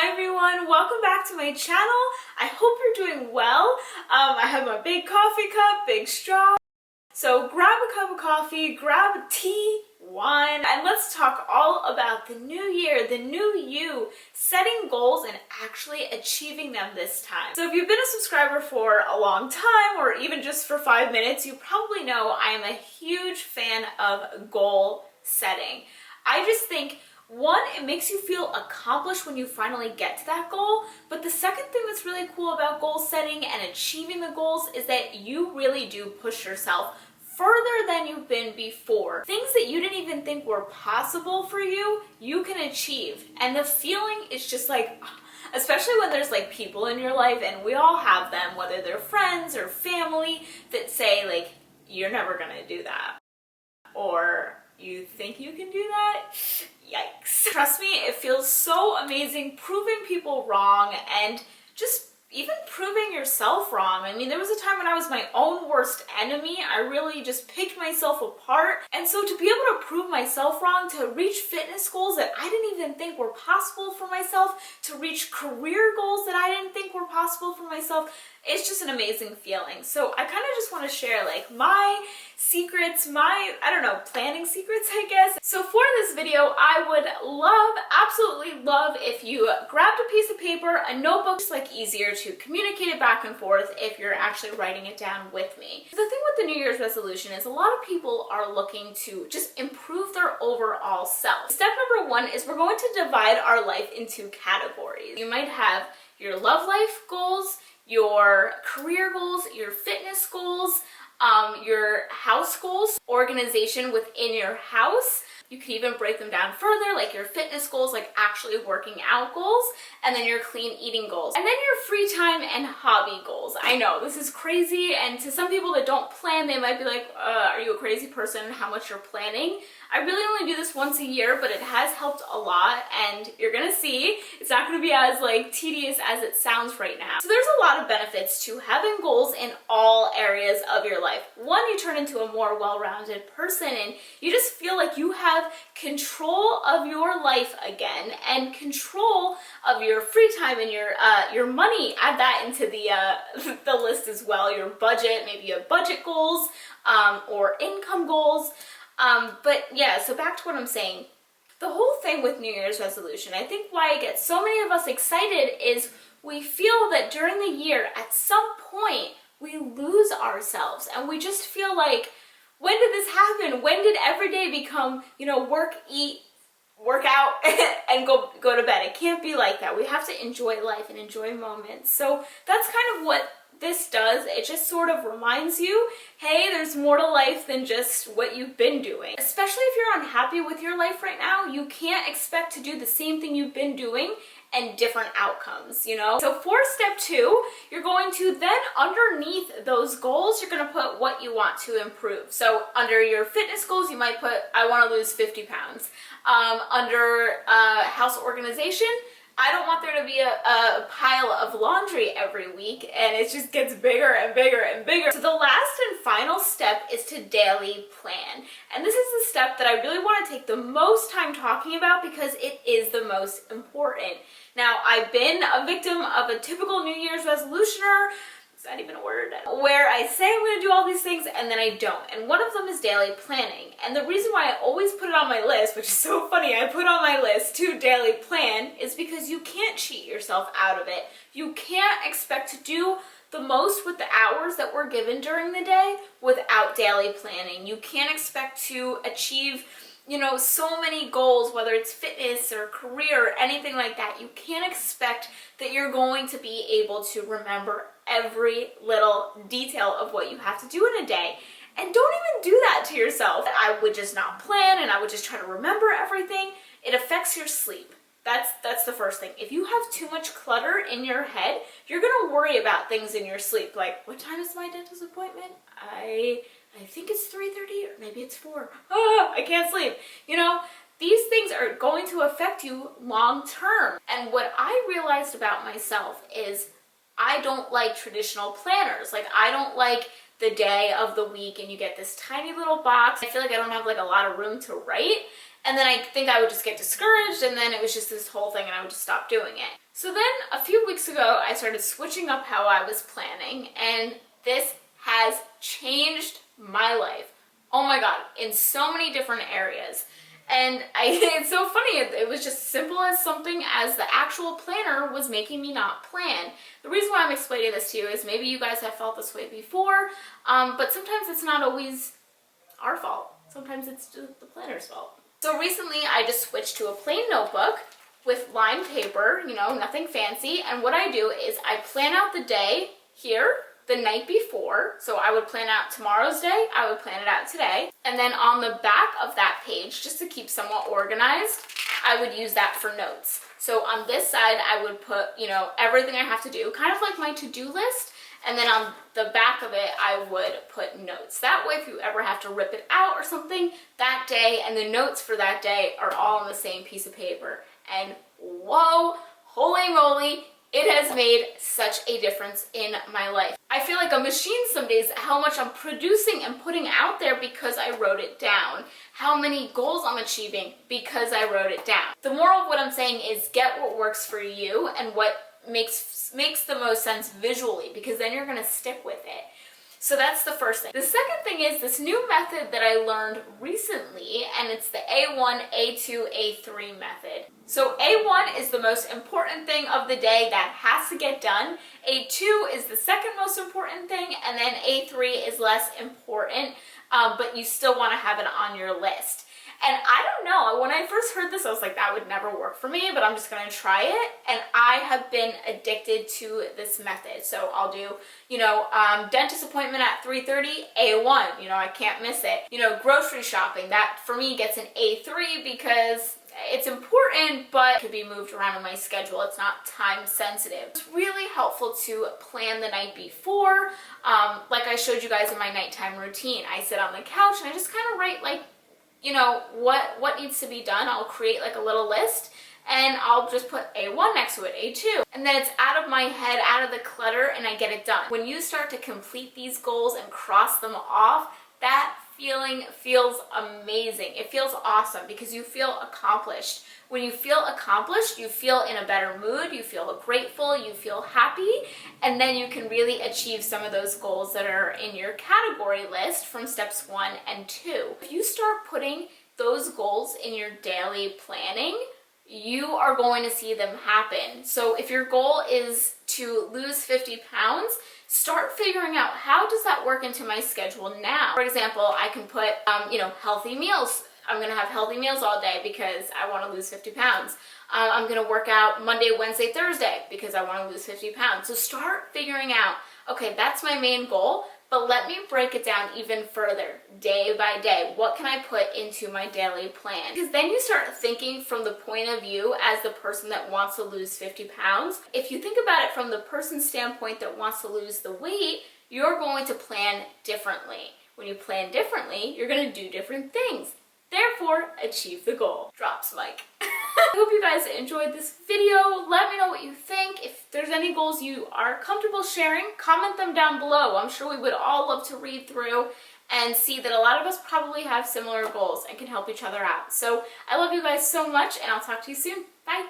Hi everyone, welcome back to my channel. I hope you're doing well. I have my big coffee cup, big straw. So grab a cup of coffee, grab tea, wine, and let's talk all about the new year, the new you, setting goals and actually achieving them this time. So if you've been a subscriber for a long time or even just for 5 minutes, you probably know I am a huge fan of goal setting. I just think one, it makes you feel accomplished when you finally get to that goal, but the second thing that's really cool about goal setting and achieving the goals is that you really do push yourself further than you've been before. Things that you didn't even think were possible for you, you can achieve. And the feeling is just like, especially when there's like people in your life, and we all have them, whether they're friends or family, that say like, you're never gonna do that. Or you think you can do that? Yikes. Trust me, it feels so amazing proving people wrong and just even proving yourself wrong. I mean, there was a time when I was my own worst enemy. I really just picked myself apart. And so to be able to prove myself wrong, to reach fitness goals that I didn't even think were possible for myself, to reach career goals that I didn't think were possible for myself, it's just an amazing feeling. So I kind of just want to share like my secrets, my, I don't know, planning secrets, I guess. So for this video, I would love, absolutely love if you grabbed a piece of paper, a notebook. It's like easier to communicate it back and forth if you're actually writing it down with me. The thing with the New Year's resolution is a lot of people are looking to just improve their overall self. Step number one is we're going to divide our life into categories. You might have your love life goals, your career goals, your fitness goals, your house goals, organization within your house. You could even break them down further, like your fitness goals, like actually working out goals, and then your clean eating goals, and then your free time and hobby goals. I know this is crazy, and to some people that don't plan, they might be like, are you a crazy person? How much you're planning? I really only do this once a year, but it has helped a lot, and you're gonna see it's not gonna be as like tedious as it sounds right now. So there's a lot of benefits to having goals in all areas of your life. One, you turn into a more well-rounded person, and you just feel like you have control of your life again, and control of your free time and your money. Add that into the list as well. Your budget, maybe you have budget goals or income goals. But yeah, so back to what I'm saying. The whole thing with New Year's resolution, I think why I get so many of us excited is we feel that during the year, at some point, we lose ourselves and we just feel like, when did this happen? When did every day become, you know, work, eat, work out, and go to bed? It can't be like that. We have to enjoy life and enjoy moments. So that's kind of what this does. It just sort of reminds you, hey, there's more to life than just what you've been doing. Especially if you're unhappy with your life right now, you can't expect to do the same thing you've been doing and different outcomes, you know? So for step two, you're going to then underneath those goals, you're gonna put what you want to improve. So under your fitness goals, you might put, I wanna lose 50 pounds. Under house organization, I don't want there to be a pile of laundry every week, and it just gets bigger and bigger and bigger. So the last and final step is to daily plan. And this is the step that I really want to take the most time talking about because it is the most important. Now, I've been a victim of a typical New Year's resolutioner, is that even a word? Where I say I'm going to do all these things and then I don't. And one of them is daily planning. And the reason why I always put it on my list, which is so funny, I put on my list to daily plan, is because you can't cheat yourself out of it. You can't expect to do the most with the hours that we're given during the day without daily planning. You can't expect to achieve, you know, so many goals, whether it's fitness or career or anything like that. You can't expect that you're going to be able to remember every little detail of what you have to do in a day. And don't even do that to yourself. I would just not plan and I would just try to remember everything. It affects your sleep. That's the first thing. If you have too much clutter in your head, you're gonna worry about things in your sleep. Like, what time is my dentist appointment? I think it's 3:30 or maybe it's 4. I can't sleep. You know, these things are going to affect you long term. And what I realized about myself is I don't like traditional planners. Like, I don't like the day of the week and you get this tiny little box. I feel like I don't have like a lot of room to write. And then I think I would just get discouraged, and then it was just this whole thing and I would just stop doing it. So then a few weeks ago, I started switching up how I was planning, and this has changed my life. Oh my God, in so many different areas. And it's so funny, it was just simple as something as the actual planner was making me not plan. The reason why I'm explaining this to you is maybe you guys have felt this way before, but sometimes it's not always our fault. Sometimes it's just the planner's fault. So recently I just switched to a plain notebook with lined paper, you know, nothing fancy. And what I do is I plan out the day here the night before. So I would plan out tomorrow's day, I would plan it out today. And then on the back of that page, just to keep somewhat organized, I would use that for notes. So on this side, I would put, you know, everything I have to do, kind of like my to-do list. And then on the back of it, I would put notes. That way, if you ever have to rip it out or something, that day and the notes for that day are all on the same piece of paper. And whoa, holy moly, it has made such a difference in my life. I feel like a machine some days, how much I'm producing and putting out there because I wrote it down. How many goals I'm achieving because I wrote it down. The moral of what I'm saying is get what works for you and what makes the most sense visually, because then you're gonna stick with it. So that's the first thing. The second thing is this new method that I learned recently, and it's the A1, A2, A3 method. So A1 is the most important thing of the day that has to get done. A2 is the second most important thing, and then A3 is less important, but you still want to have it on your list. And I don't know, when I first heard this, I was like, that would never work for me, but I'm just gonna try it. And I have been addicted to this method. So I'll do, you know, dentist appointment at 3:30, A1, you know, I can't miss it. You know, grocery shopping, that for me gets an A3 because it's important, but it could be moved around in my schedule. It's not time sensitive. It's really helpful to plan the night before. Like I showed you guys in my nighttime routine, I sit on the couch and I just kind of write like, you know, what needs to be done. I'll create like a little list and I'll just put A1 next to it, A2. And then it's out of my head, out of the clutter, and I get it done. When you start to complete these goals and cross them off, that feeling feels amazing. It feels awesome because you feel accomplished. When you feel accomplished, you feel in a better mood, you feel grateful, you feel happy, and then you can really achieve some of those goals that are in your category list from steps 1 and 2. If you start putting those goals in your daily planning, you are going to see them happen. So if your goal is to lose 50 pounds, start figuring out how does that work into my schedule now. For example, I can put, you know, healthy meals. I'm gonna have healthy meals all day because I wanna lose 50 pounds. I'm gonna work out Monday, Wednesday, Thursday because I wanna lose 50 pounds. So start figuring out, okay, that's my main goal, but let me break it down even further, day by day. What can I put into my daily plan? Because then you start thinking from the point of view as the person that wants to lose 50 pounds. If you think about it from the person's standpoint that wants to lose the weight, you're going to plan differently. When you plan differently, you're gonna do different things. Therefore, achieve the goal. Drops mic. I hope you guys enjoyed this video. Let me know what you think. If there's any goals you are comfortable sharing, comment them down below. I'm sure we would all love to read through and see that a lot of us probably have similar goals and can help each other out. So I love you guys so much, and I'll talk to you soon. Bye.